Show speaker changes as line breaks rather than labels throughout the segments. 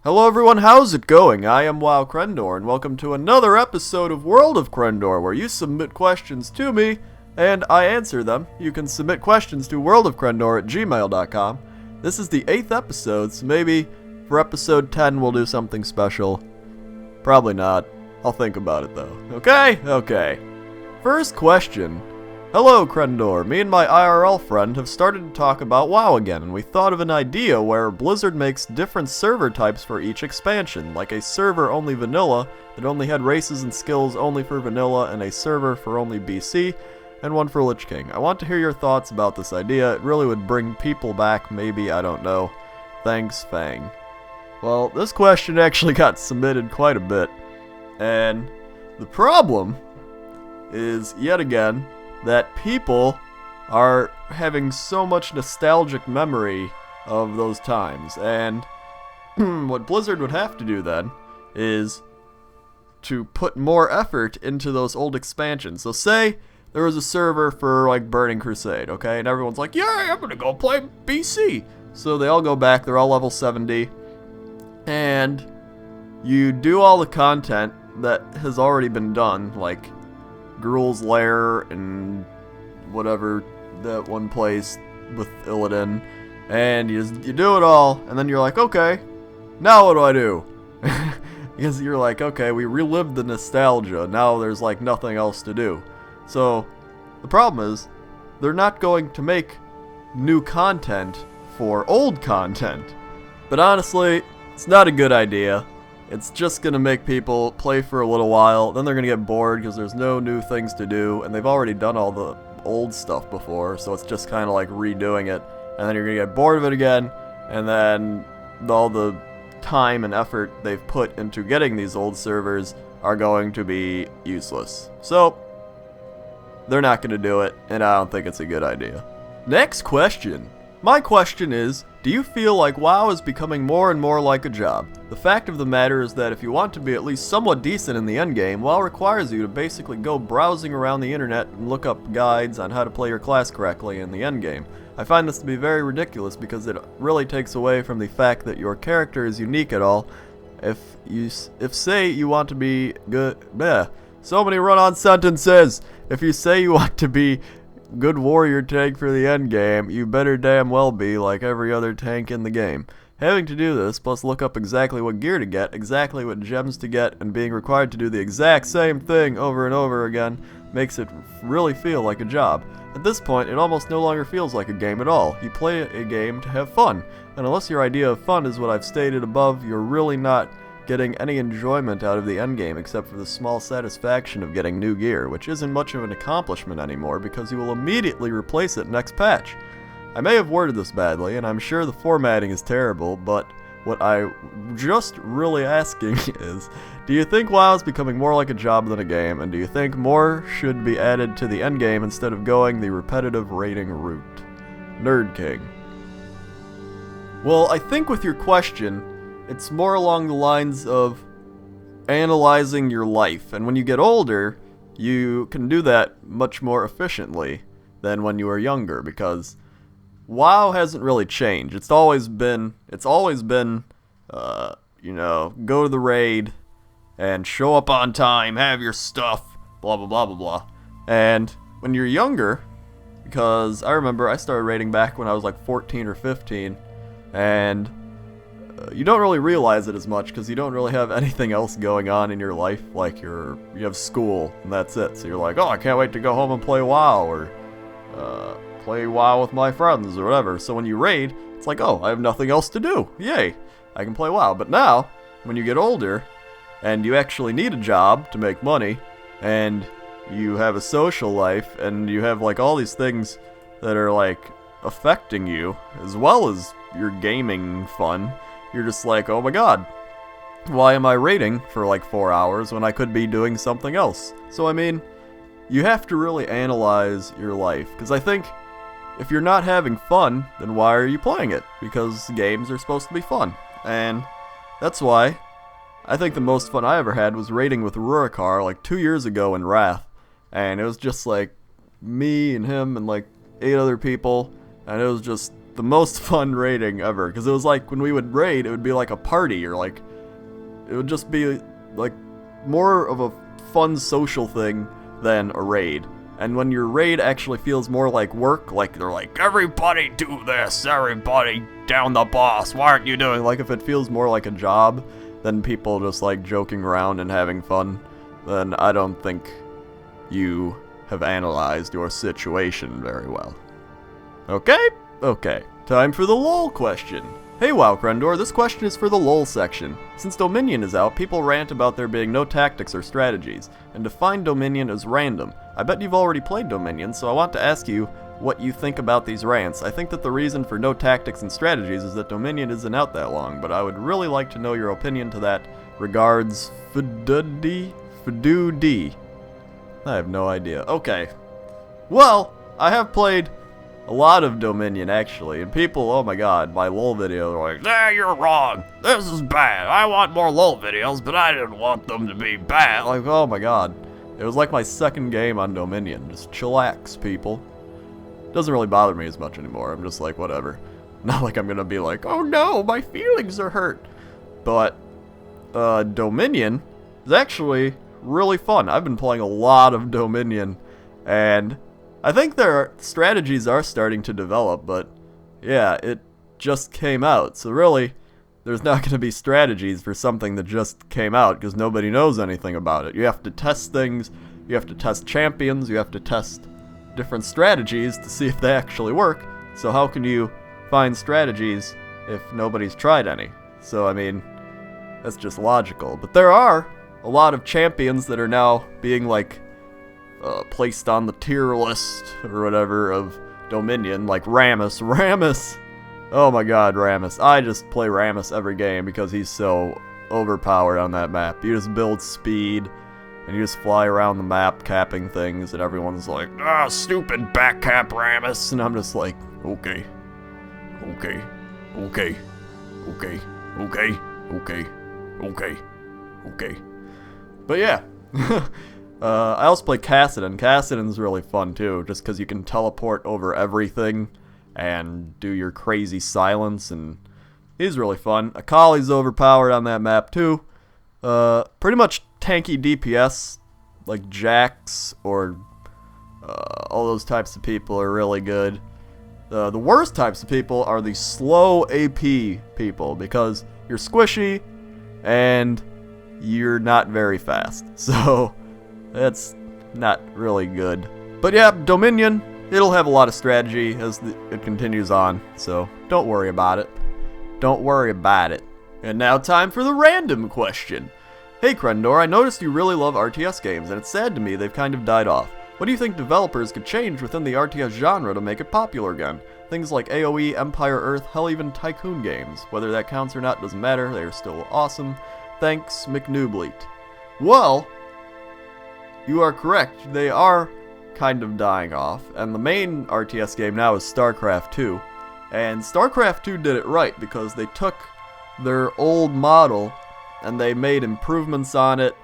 Hello everyone, how's it going? I am WoWcrendor, and welcome to another episode of World of Crendor, where you submit questions to me, and I answer them. You can submit questions to worldofcrendor@gmail.com. This is the 8th episode, so maybe for episode 10 we'll do something special. Probably not. I'll think about it though. Okay? Okay. First question. Hello, Crendor. Me and my IRL friend have started to talk about WoW again, and we thought of an idea where Blizzard makes different server types for each expansion, like a server only vanilla that only had races and skills only for vanilla, and a server for only BC, and one for Lich King. I want to hear your thoughts about this idea. It really would bring people back, maybe, I don't know. Thanks, Fang. Well, this question actually got submitted quite a bit, and the problem is, yet again, that people are having so much nostalgic memory of those times, and what Blizzard would have to do then is to put more effort into those old expansions. So say there was a server for like Burning Crusade, okay, and everyone's like, yeah, I'm gonna go play BC. So they all go back, they're all level 70, and you do all the content that has already been done, like Gruul's Lair and whatever, that one place with Illidan, and you do it all, and then you're like, okay, now what do I do? Because you're like, okay, we relived the nostalgia, now there's like nothing else to do. So the problem is, they're not going to make new content for old content. But honestly, it's not a good idea. It's just going to make people play for a little while, then they're going to get bored because there's no new things to do, and they've already done all the old stuff before, so it's just kind of like redoing it, and then you're going to get bored of it again, and then all the time and effort they've put into getting these old servers are going to be useless. So, they're not going to do it, and I don't think it's a good idea. Next question. My question is, do you feel like WoW is becoming more and more like a job? The fact of the matter is that if you want to be at least somewhat decent in the endgame, WoW requires you to basically go browsing around the internet and look up guides on how to play your class correctly in the endgame. I find this to be very ridiculous because it really takes away from the fact that your character is unique at all. If say you want to be good, so many run-on sentences. If you say you want to be good warrior tank for the end game, you better damn well be like every other tank in the game. Having to do this, plus look up exactly what gear to get, exactly what gems to get, and being required to do the exact same thing over and over again, makes it really feel like a job. At this point, it almost no longer feels like a game at all. You play a game to have fun, and unless your idea of fun is what I've stated above, you're really not getting any enjoyment out of the endgame except for the small satisfaction of getting new gear, which isn't much of an accomplishment anymore because you will immediately replace it next patch. I may have worded this badly, and I'm sure the formatting is terrible, but what I'm just really asking is, do you think WoW is becoming more like a job than a game, and do you think more should be added to the endgame instead of going the repetitive raiding route? Nerd King. Well, I think with your question, it's more along the lines of analyzing your life, and when you get older, you can do that much more efficiently than when you were younger, because WoW hasn't really changed. It's always been, you know, go to the raid and show up on time, have your stuff, blah blah blah blah blah. And when you're younger, because I remember I started raiding back when I was like 14 or 15, and you don't really realize it as much because you don't really have anything else going on in your life, like you have school and that's it. So you're like, oh, I can't wait to go home and play WoW, or play WoW with my friends or whatever. So when you raid, it's like, oh, I have nothing else to do. Yay, I can play WoW. But now, when you get older and you actually need a job to make money, and you have a social life, and you have like all these things that are like affecting you as well as your gaming fun, you're just like, oh my god, why am I raiding for like 4 hours when I could be doing something else? So I mean, you have to really analyze your life, because I think if you're not having fun, then why are you playing it? Because games are supposed to be fun, and that's why I think the most fun I ever had was raiding with Rurikar like 2 years ago in Wrath, and it was just like me and him and like 8 other people, and it was just the most fun raiding ever, because it was like when we would raid, it would be like a party, or like it would just be like more of a fun social thing than a raid. And when your raid actually feels more like work, like they're like, everybody do this, everybody down the boss, why aren't you doing? Like if it feels more like a job than people just like joking around and having fun, then I don't think you have analyzed your situation very well. Okay? Okay. Time for the LOL question. Hey WoWcrendor, this question is for the LOL section. Since Dominion is out, people rant about there being no tactics or strategies, and define Dominion as random. I bet you've already played Dominion, so I want to ask you what you think about these rants. I think that the reason for no tactics and strategies is that Dominion isn't out that long, but I would really like to know your opinion to that. Regards, Fududi? I have no idea. Okay. Well, I have played a lot of Dominion, actually, and people, oh my god, my LOL video, are like, nah, you're wrong, this is bad, I want more LOL videos, but I didn't want them to be bad. Like, oh my god, it was like my second game on Dominion. Just chillax, people. Doesn't really bother me as much anymore. I'm just like, whatever. Not like I'm gonna be like, oh no, my feelings are hurt. But Dominion is actually really fun. I've been playing a lot of Dominion, and I think their strategies are starting to develop, but yeah, it just came out. So really, there's not going to be strategies for something that just came out because nobody knows anything about it. You have to test things, you have to test champions, you have to test different strategies to see if they actually work. So how can you find strategies if nobody's tried any? So I mean, that's just logical. But there are a lot of champions that are now being like placed on the tier list or whatever of Dominion, like Rammus. Oh my god, Rammus. I just play Rammus every game because he's so overpowered on that map. You just build speed, and you just fly around the map capping things, and everyone's like, ah, stupid back cap Rammus. And I'm just like, okay. But yeah. I also play Kassadin. Kassadin's really fun too, just because you can teleport over everything and do your crazy silence, and he's really fun. Akali's overpowered on that map too. Pretty much tanky DPS, like Jax or all those types of people are really good. The worst types of people are the slow AP people, because you're squishy and you're not very fast. So that's not really good. But yeah, Dominion, it'll have a lot of strategy as it continues on, so don't worry about it. Don't worry about it. And now time for the random question. Hey Crendor, I noticed you really love RTS games, and it's sad to me they've kind of died off. What do you think developers could change within the RTS genre to make it popular again? Things like AoE, Empire Earth, hell even Tycoon games. Whether that counts or not doesn't matter, they are still awesome. Thanks, McNoobleat. Well, you are correct, they are kind of dying off, and the main RTS game now is StarCraft 2. And StarCraft 2 did it right, because they took their old model and they made improvements on it,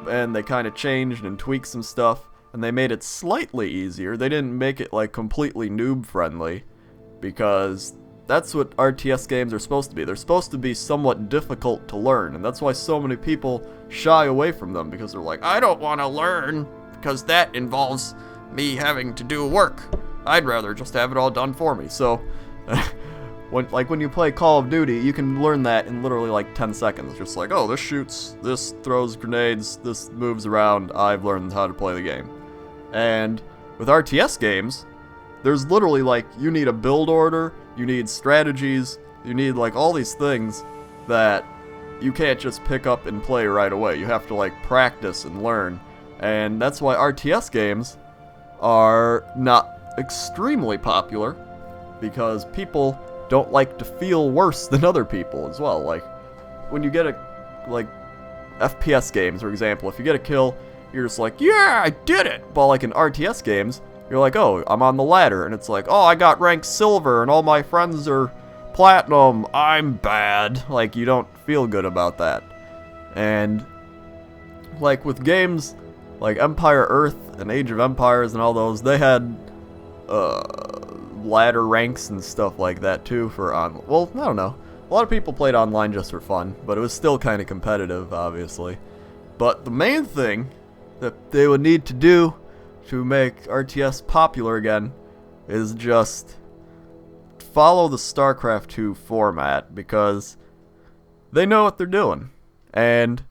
and they kind of changed and tweaked some stuff, and they made it slightly easier. They didn't make it like completely noob friendly, because that's what RTS games are supposed to be. They're supposed to be somewhat difficult to learn, and that's why so many people shy away from them, because they're like, I don't want to learn, because that involves me having to do work. I'd rather just have it all done for me. So, when you play Call of Duty, you can learn that in literally like 10 seconds. Just like, oh, this shoots, this throws grenades, this moves around, I've learned how to play the game. And with RTS games, there's literally like, you need a build order, you need strategies, you need like all these things that you can't just pick up and play right away. You have to like practice and learn. And that's why RTS games are not extremely popular, because people don't like to feel worse than other people as well. Like, when you get like FPS games, for example, if you get a kill, you're just like, yeah, I did it! But like in RTS games, you're like, oh, I'm on the ladder, and it's like, oh, I got ranked silver, and all my friends are platinum, I'm bad. Like, you don't feel good about that. And like with games like Empire Earth and Age of Empires and all those, they had ladder ranks and stuff like that too for well, I don't know. A lot of people played online just for fun, but it was still kind of competitive, obviously. But the main thing that they would need to do to make RTS popular again is just follow the StarCraft 2 format, because they know what they're doing. And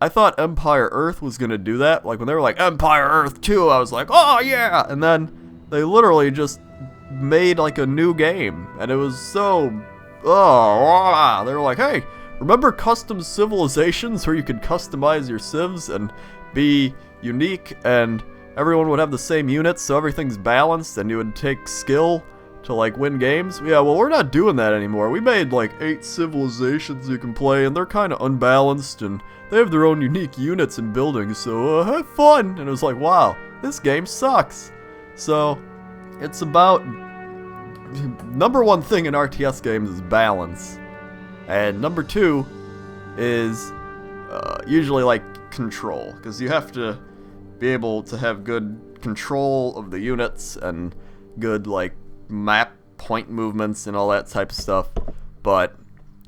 I thought Empire Earth was going to do that. Like when they were like, Empire Earth 2, I was like, oh yeah! And then they literally just made like a new game. And it was so... oh, they were like, hey, remember custom civilizations where you could customize your civs and be unique and everyone would have the same units so everything's balanced and you would take skill to like win games? Yeah, well, we're not doing that anymore. We made like 8 civilizations you can play and they're kind of unbalanced and they have their own unique units and buildings, so have fun. And it was like, wow, this game sucks. So it's about... number one thing in RTS games is balance, and number 2 is usually like control, because you have to be able to have good control of the units and good like map point movements and all that type of stuff. But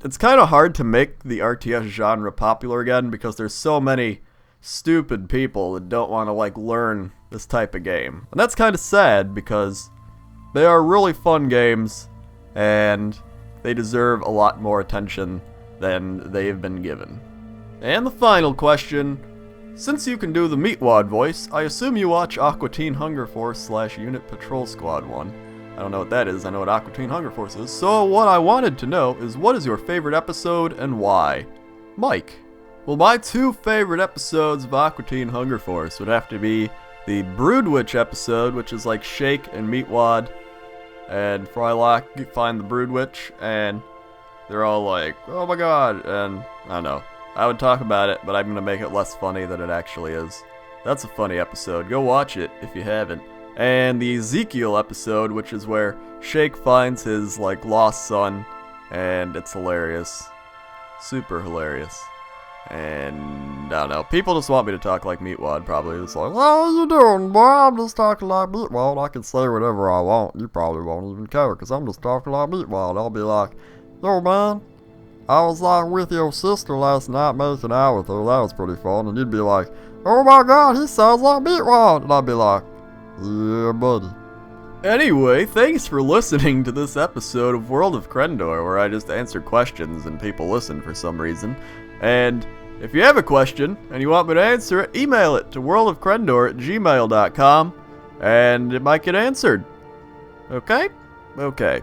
it's kind of hard to make the RTS genre popular again because there's so many stupid people that don't want to like learn this type of game, and that's kind of sad because they are really fun games, and they deserve a lot more attention than they've been given. And the final question, since you can do the Meatwad voice, I assume you watch Aqua Teen Hunger Force / Unit Patrol Squad 1. I don't know what that is, I know what Aqua Teen Hunger Force is. So what I wanted to know is, what is your favorite episode and why? Mike. Well, my 2 favorite episodes of Aqua Teen Hunger Force would have to be the Brood Witch episode, which is like Shake and Meatwad and Frylock find the Brood Witch, and they're all like, oh my god, and I don't know. I would talk about it, but I'm going to make it less funny than it actually is. That's a funny episode. Go watch it if you haven't. And the Ezekiel episode, which is where Shake finds his like lost son, and it's hilarious. Super hilarious. And I don't know, people just want me to talk like Meatwad, probably. It's like, what are you doing, boy? I'm just talking like Meatwad. I can say whatever I want. You probably won't even care, because I'm just talking like Meatwad. I'll be like, yo, man, I was like with your sister last night making out with her. That was pretty fun. And you'd be like, oh my god, he sounds like Meatwad. And I'd be like, yeah, buddy. Anyway, thanks for listening to this episode of World of Crendor, where I just answer questions and people listen for some reason. And if you have a question and you want me to answer it, email it to worldofcrendor@gmail.com and it might get answered. Okay? Okay.